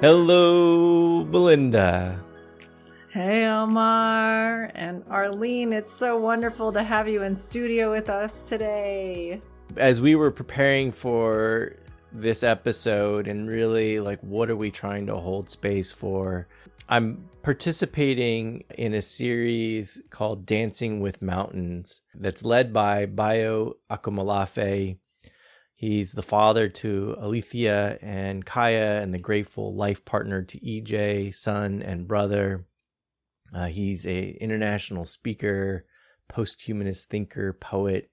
Hello, Belinda. Hey, Omar and Arlene. It's so wonderful to have you in studio with us today. As we were preparing for this episode and really what are we trying to hold space for, I'm participating in a series called Dancing with Mountains that's led by Bayo Akomolafe. He's the father to Alethea and Kaya and the grateful life partner to EJ, son and brother. He's an international speaker, post-humanist thinker, poet,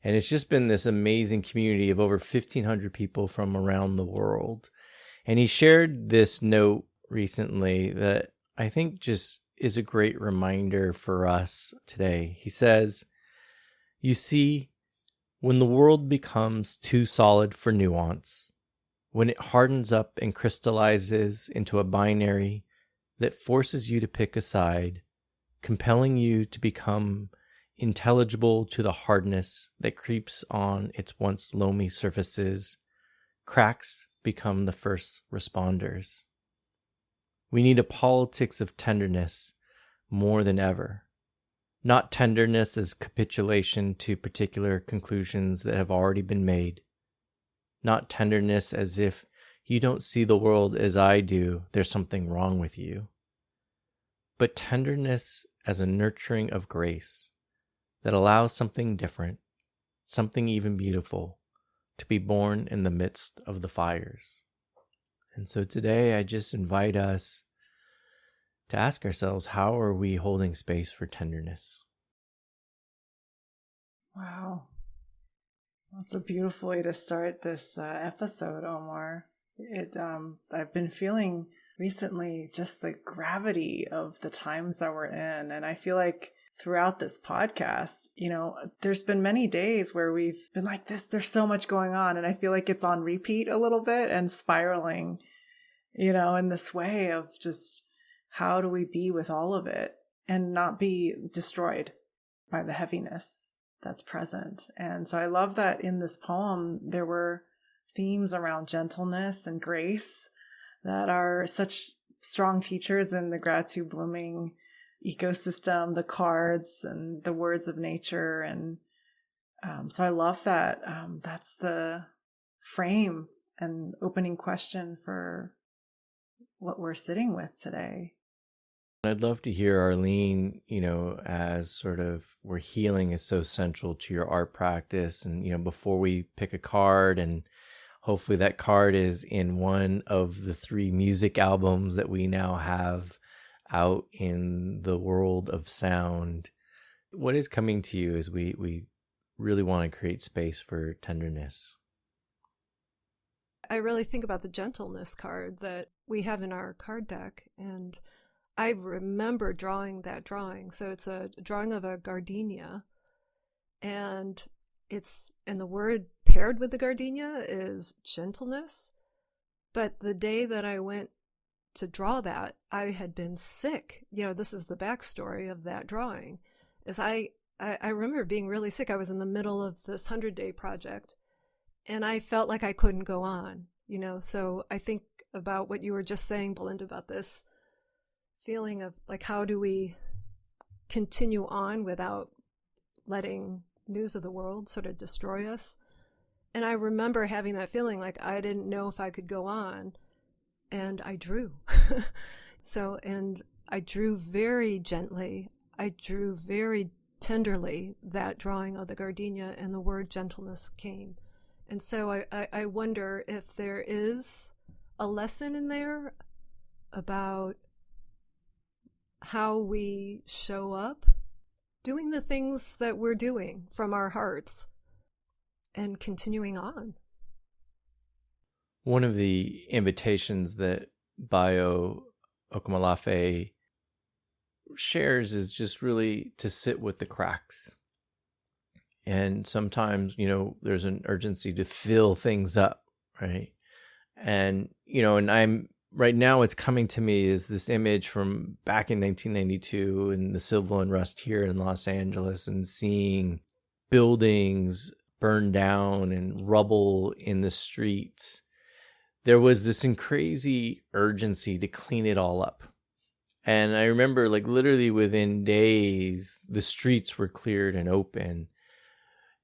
and it's just been this amazing community of over 1,500 people from around the world. And he shared this note recently that I think just is a great reminder for us today. He says, "You see, when the world becomes too solid for nuance, when it hardens up and crystallizes into a binary that forces you to pick a side, compelling you to become intelligible to the hardness that creeps on its once loamy surfaces, cracks become the first responders. We need a politics of tenderness more than ever. Not tenderness as capitulation to particular conclusions that have already been made. Not tenderness as if you don't see the world as I do, there's something wrong with you. But tenderness as a nurturing of grace that allows something different, something even beautiful, to be born in the midst of the fires." And so today I just invite us to ask ourselves, how are we holding space for tenderness? Wow. That's a beautiful way to start this episode, Omar. I've been feeling recently just the gravity of the times that we're in. And I feel like throughout this podcast, there's been many days where we've been like this, there's so much going on. And I feel like it's on repeat a little bit and spiraling, in this way of just how do we be with all of it and not be destroyed by the heaviness that's present. And so I love that in this poem, there were themes around gentleness and grace that are such strong teachers in the gratitude blooming ecosystem, the cards and the words of nature. And so I love that. That's the frame and opening question for what we're sitting with today. I'd love to hear Arlene, as sort of where healing is so central to your art practice. And, before we pick a card, and hopefully that card is in one of the 3 music albums that we now have out in the world of sound, what is coming to you as we really want to create space for tenderness? I really think about the Gentleness card that we have in our card deck, and I remember drawing that drawing. So it's a drawing of a gardenia, and the word paired with the gardenia is gentleness. But the day that I went to draw that, I had been sick. This is the backstory of that drawing. I remember being really sick. I was in the middle of this 100-day project, and I felt like I couldn't go on, So I think about what you were just saying, Belinda, about this feeling of how do we continue on without letting news of the world sort of destroy us. And I remember having that feeling like I didn't know if I could go on, and I drew. And I drew very gently. I drew very tenderly that drawing of the gardenia, and the word gentleness came. And so I wonder if there is a lesson in there about how we show up, doing the things that we're doing from our hearts, and continuing on. One of the invitations that Bayo Akomolafe shares is just really to sit with the cracks. And sometimes, there's an urgency to fill things up, right? And, and I'm right now it's coming to me is this image from back in 1992 in the civil unrest here in Los Angeles, and seeing buildings burned down and rubble in the streets. there was this crazy urgency to clean it all up. And I remember like literally within days, the streets were cleared and open.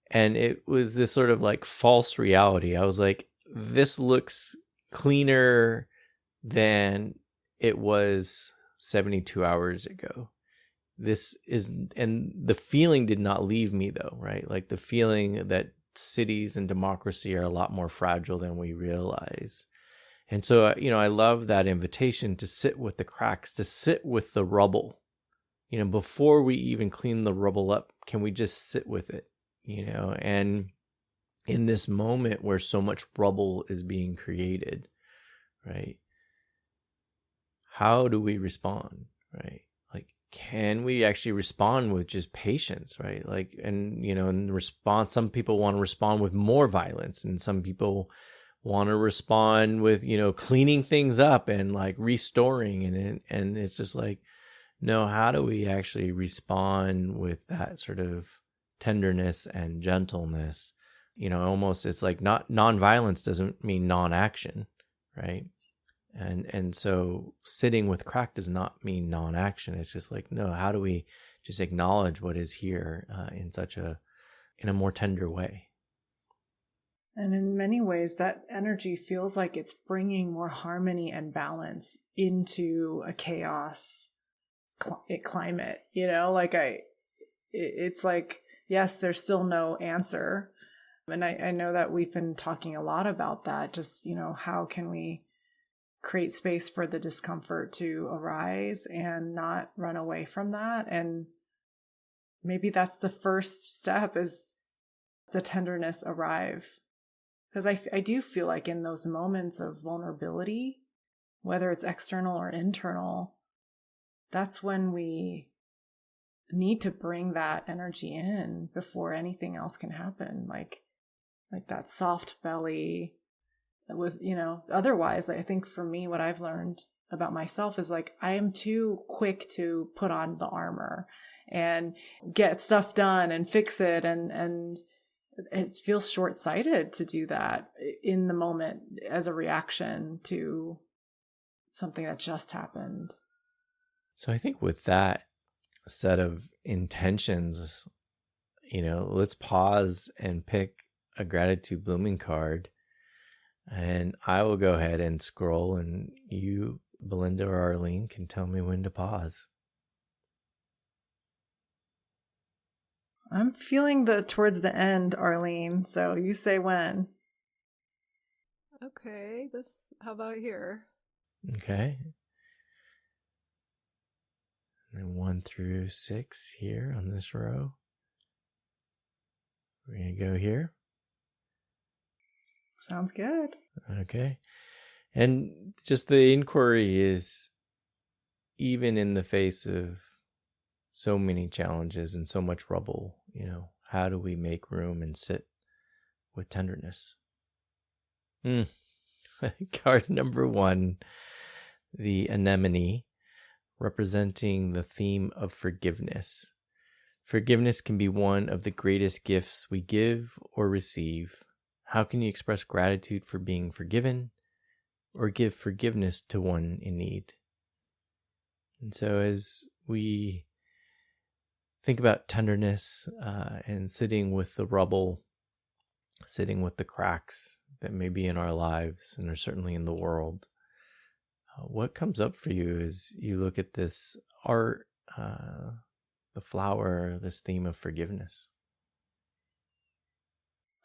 And it was this sort of like false reality. I was like, this looks cleaner than it was 72 hours ago. This is, and the feeling did not leave me though, right? Like the feeling that cities and democracy are a lot more fragile than we realize. And so, I love that invitation to sit with the cracks, to sit with the rubble. Before we even clean the rubble up, can we just sit with it? And in this moment where so much rubble is being created, right? How do we respond, right? Like, can we actually respond with just patience, right? Like, and, in response, some people want to respond with more violence, and some people want to respond with, cleaning things up and like restoring. And it's just like, no, how do we actually respond with that sort of tenderness and gentleness? Almost it's like not non-violence doesn't mean non-action, right? And so sitting with crack does not mean non-action. It's just like, no, how do we just acknowledge what is here in a more tender way? And in many ways, that energy feels like it's bringing more harmony and balance into a chaos climate. It's like, yes, there's still no answer. And I know that we've been talking a lot about that. Just, how can we create space for the discomfort to arise and not run away from that? And maybe that's the first step, is the tenderness arrive. Because I do feel like in those moments of vulnerability, whether it's external or internal, that's when we need to bring that energy in before anything else can happen. Like that soft belly with, otherwise, I think for me, what I've learned about myself is like, I am too quick to put on the armor and get stuff done and fix it. And it feels short-sighted to do that in the moment as a reaction to something that just happened. So I think with that set of intentions, let's pause and pick a gratitude blooming card. And I will go ahead and scroll, and you, Belinda or Arlene, can tell me when to pause. I'm feeling towards the end, Arlene. So you say when. Okay, how about here? Okay. And then 1 through 6 here on this row. We're going to go here. Sounds good. Okay. And just the inquiry is, even in the face of so many challenges and so much rubble, how do we make room and sit with tenderness? Card number 1, the anemone, representing the theme of forgiveness. Forgiveness can be one of the greatest gifts we give or receive. How can you express gratitude for being forgiven or give forgiveness to one in need? And so as we think about tenderness and sitting with the rubble, sitting with the cracks that may be in our lives and are certainly in the world, what comes up for you as you look at this art, the flower, this theme of forgiveness?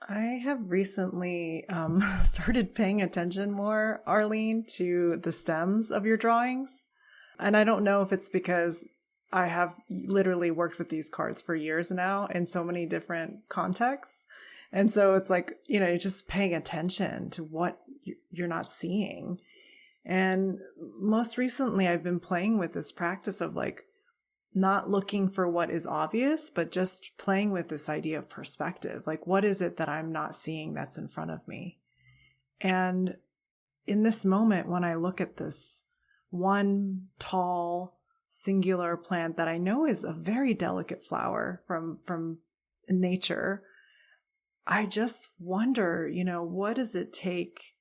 I have recently started paying attention more, Arlene, to the stems of your drawings. And I don't know if it's because I have literally worked with these cards for years now in so many different contexts. And so it's like, you're just paying attention to what you're not seeing. And most recently, I've been playing with this practice of like not looking for what is obvious, but just playing with this idea of perspective. Like, what is it that I'm not seeing that's in front of me? And in this moment, when I look at this one tall, singular plant that I know is a very delicate flower from nature, I just wonder, what does it take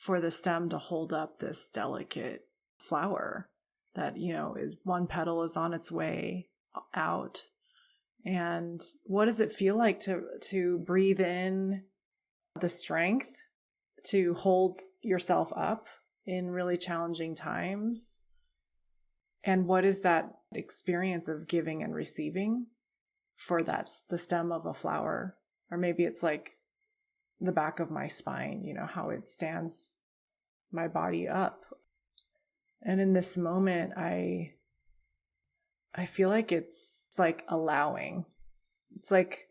for the stem to hold up this delicate flower that, is one petal is on its way out. And what does it feel like to breathe in the strength to hold yourself up in really challenging times? And what is that experience of giving and receiving for that's the stem of a flower? Or maybe it's like the back of my spine, how it stands my body up. And in this moment, I feel like it's like allowing. It's like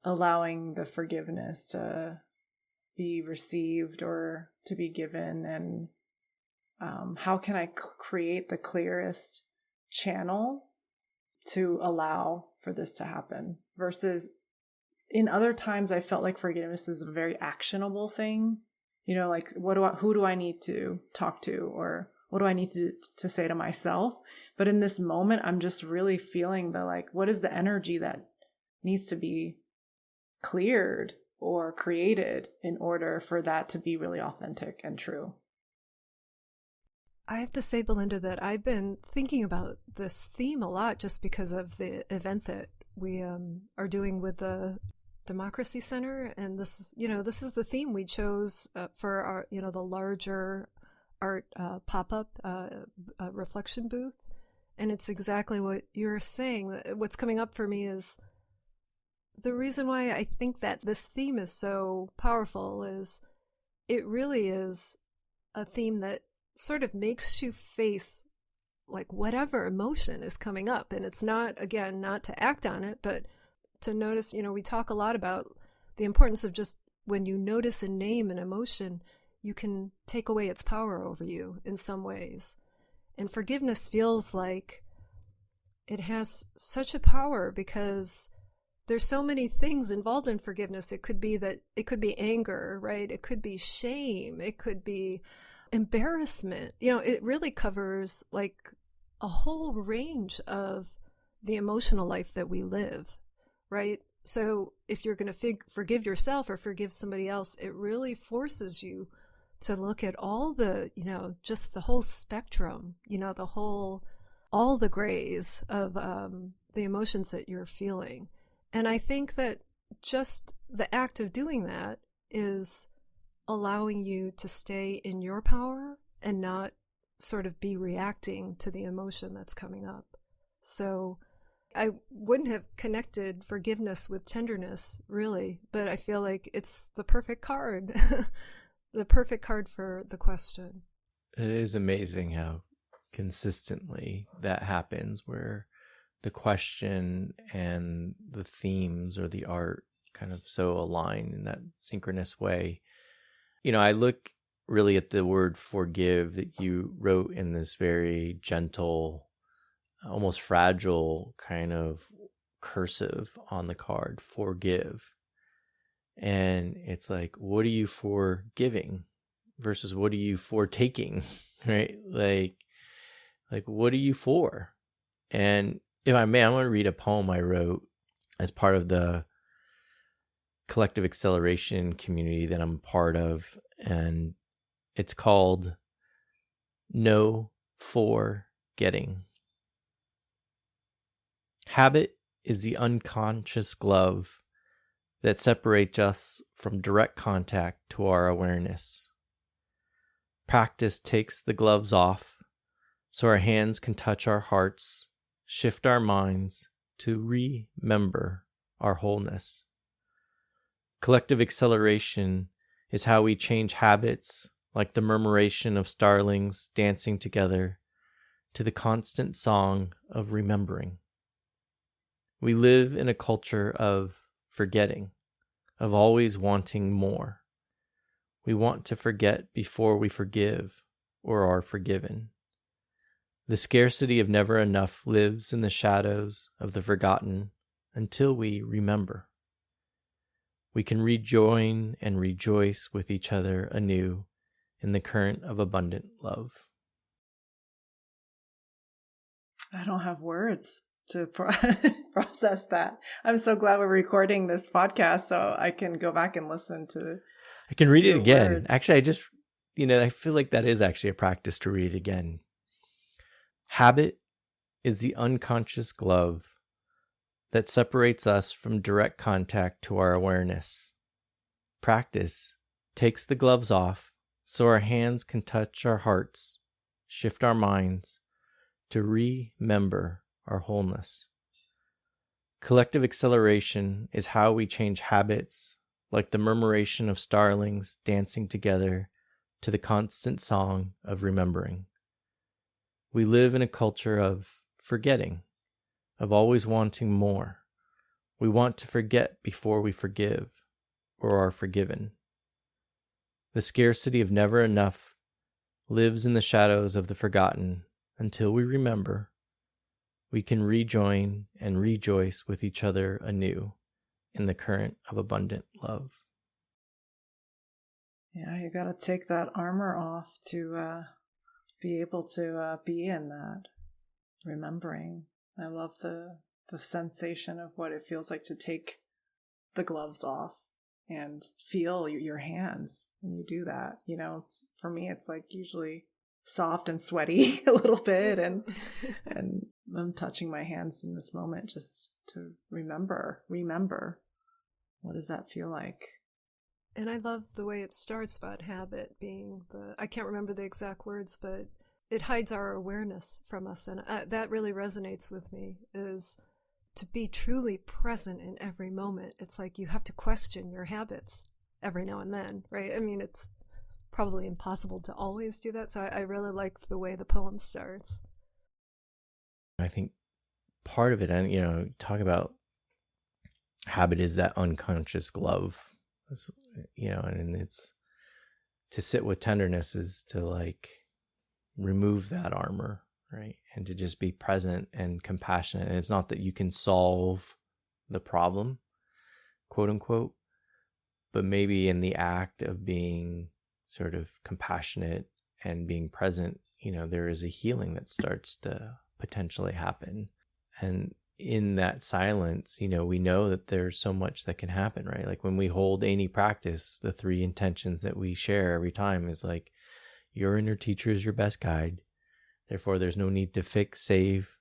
allowing the forgiveness to be received or to be given. And how can I create the clearest channel to allow for this to happen? Versus in other times, I felt like forgiveness is a very actionable thing. Like who do I need to talk to, or what do I need to say to myself? But in this moment, I'm just really feeling what is the energy that needs to be cleared or created in order for that to be really authentic and true. I have to say, Belinda, that I've been thinking about this theme a lot just because of the event that we are doing with the Democracy Center. And this is the theme we chose for our, the larger art pop-up reflection booth. And it's exactly what you're saying. What's coming up for me is the reason why I think that this theme is so powerful is it really is a theme that sort of makes you face like whatever emotion is coming up. And it's not, again, not to act on it, but to notice, we talk a lot about the importance of just when you notice and name an emotion, you can take away its power over you in some ways. And forgiveness feels like it has such a power because there's so many things involved in forgiveness. It could be anger, right? It could be shame. It could be embarrassment. It really covers like a whole range of the emotional life that we live, right? So if you're going to forgive yourself or forgive somebody else, it really forces you to look at all the, just the whole spectrum, all the grays of the emotions that you're feeling. And I think that just the act of doing that is allowing you to stay in your power and not sort of be reacting to the emotion that's coming up. So I wouldn't have connected forgiveness with tenderness, really, but I feel like it's the perfect card, the perfect card for the question. It is amazing how consistently that happens, where the question and the themes or the art kind of so align in that synchronous way. I look really at the word forgive that you wrote in this very gentle, almost fragile kind of cursive on the card, forgive. And it's like, what are you for giving versus what are you for taking, right? Like what are you for? And if I may, I'm going to read a poem I wrote as part of the collective acceleration community that I'm part of. And it's called No For Getting. Habit is the unconscious glove that separates us from direct contact to our awareness. Practice takes the gloves off so our hands can touch our hearts, shift our minds to remember our wholeness. Collective acceleration is how we change habits, like the murmuration of starlings dancing together, to the constant song of remembering. We live in a culture of forgetting, of always wanting more. We want to forget before we forgive or are forgiven. The scarcity of never enough lives in the shadows of the forgotten until we remember. We can rejoin and rejoice with each other anew in the current of abundant love. I don't have words to process that. I'm so glad we're recording this podcast so I can go back and listen to I can read it your again. words. Actually, I feel like that is actually a practice to read it again. Habit is the unconscious glove that separates us from direct contact to our awareness. Practice takes the gloves off so our hands can touch our hearts, shift our minds to remember our wholeness. Collective acceleration is how we change habits, like the murmuration of starlings dancing together to the constant song of remembering. We live in a culture of forgetting, of always wanting more. We want to forget before we forgive or are forgiven. The scarcity of never enough lives in the shadows of the forgotten until we remember. We can rejoin and rejoice with each other anew in the current of abundant love. Yeah, you got to take that armor off to be able to be in that, remembering. I love the sensation of what it feels like to take the gloves off and feel your hands when you do that. For me, it's like usually soft and sweaty a little bit, and I'm touching my hands in this moment just to remember. What does that feel like? And I love the way it starts about habit being I can't remember the exact words, but it hides our awareness from us. And that really resonates with me, is to be truly present in every moment. It's like you have to question your habits every now and then, right? I mean, it's probably impossible to always do that. So I really like the way the poem starts. I think part of it, and talk about habit is that unconscious glove, and it's to sit with tenderness is to like remove that armor, right? And to just be present and compassionate. And it's not that you can solve the problem, quote unquote, but maybe in the act of being sort of compassionate and being present, there is a healing that starts to potentially happen. And in that silence, we know that there's so much that can happen, right? Like when we hold any practice, the 3 intentions that we share every time is like, your inner teacher is your best guide. Therefore, there's no need to fix, save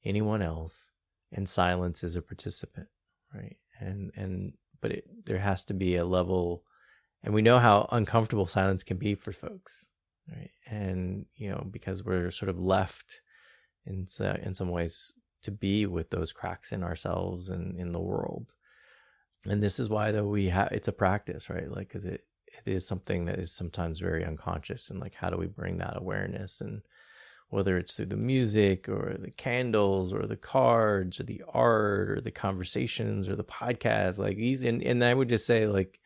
anyone else. And silence is a participant, right? But there has to be a level, and we know how uncomfortable silence can be for folks, right? And, because we're sort of left in some ways to be with those cracks in ourselves and in the world. And this is why, though, it's a practice, right? Like, because it is something that is sometimes very unconscious, and like, how do we bring that awareness? And whether it's through the music or the candles or the cards or the art or the conversations or the podcast, like these, and I would just say, like,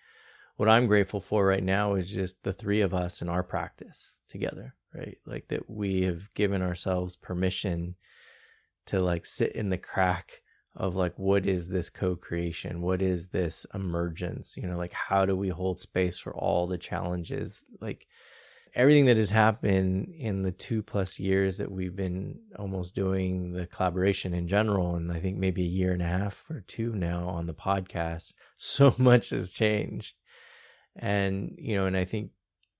what I'm grateful for right now is just the 3 of us in our practice together, right? Like that we have given ourselves permission to like sit in the crack of like, what is this co-creation? What is this emergence? Like, how do we hold space for all the challenges? Like everything that has happened in the 2+ years that we've been almost doing the collaboration in general. And I think maybe 1.5 years or 2 now on the podcast, so much has changed. And, and I think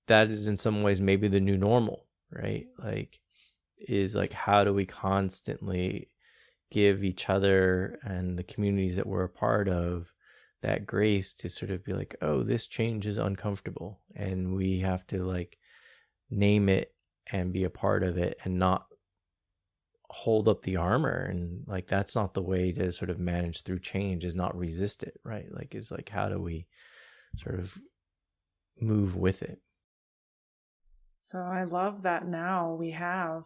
that is in some ways maybe the new normal, right? Like, is like, how do we constantly give each other and the communities that we're a part of that grace to sort of be like, oh, this change is uncomfortable, and we have to like name it and be a part of it and not hold up the armor. And like, that's not the way to sort of manage through change, is not resist it, right? Like, is like, how do we sort of move with it? So I love that now we have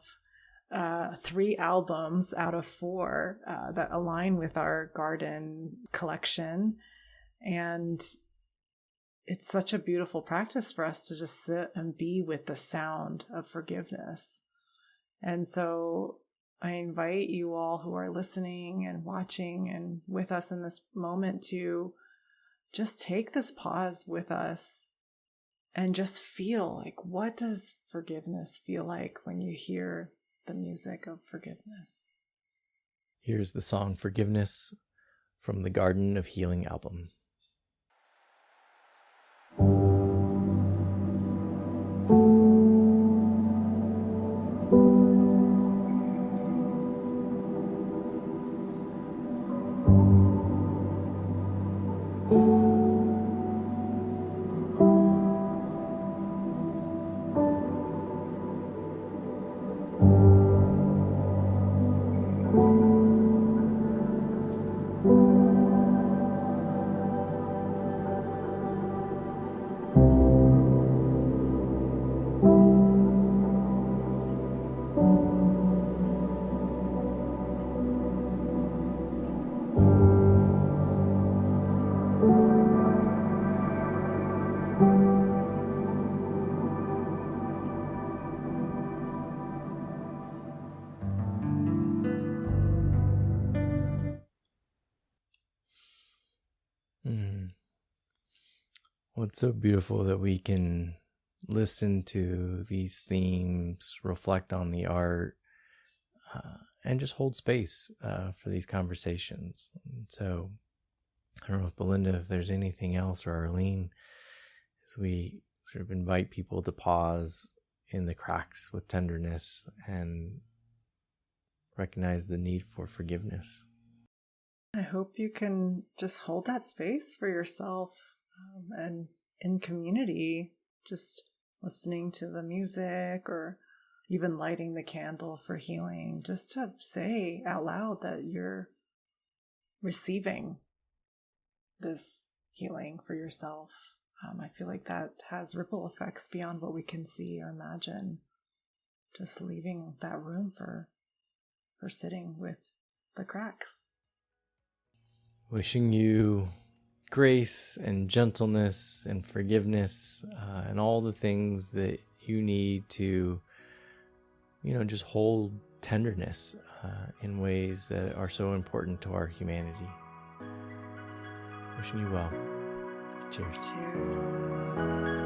3 albums out of 4 that align with our garden collection. And it's such a beautiful practice for us to just sit and be with the sound of forgiveness. And so I invite you all who are listening and watching and with us in this moment to just take this pause with us and just feel like, what does forgiveness feel like when you hear the music of forgiveness? Here's the song Forgiveness from the Garden of Healing album. Well, it's so beautiful that we can listen to these themes, reflect on the art, and just hold space for these conversations. And so I don't know if Belinda, if there's anything else, or Arlene, as we sort of invite people to pause in the cracks with tenderness and recognize the need for forgiveness. I hope you can just hold that space for yourself, and in community, just listening to the music or even lighting the candle for healing, just to say out loud that you're receiving this healing for yourself. I feel like that has ripple effects beyond what we can see or imagine. Just leaving that room for sitting with the cracks. Wishing you grace and gentleness and forgiveness, and all the things that you need to, just hold tenderness in ways that are so important to our humanity. Wishing you well. Cheers. Cheers.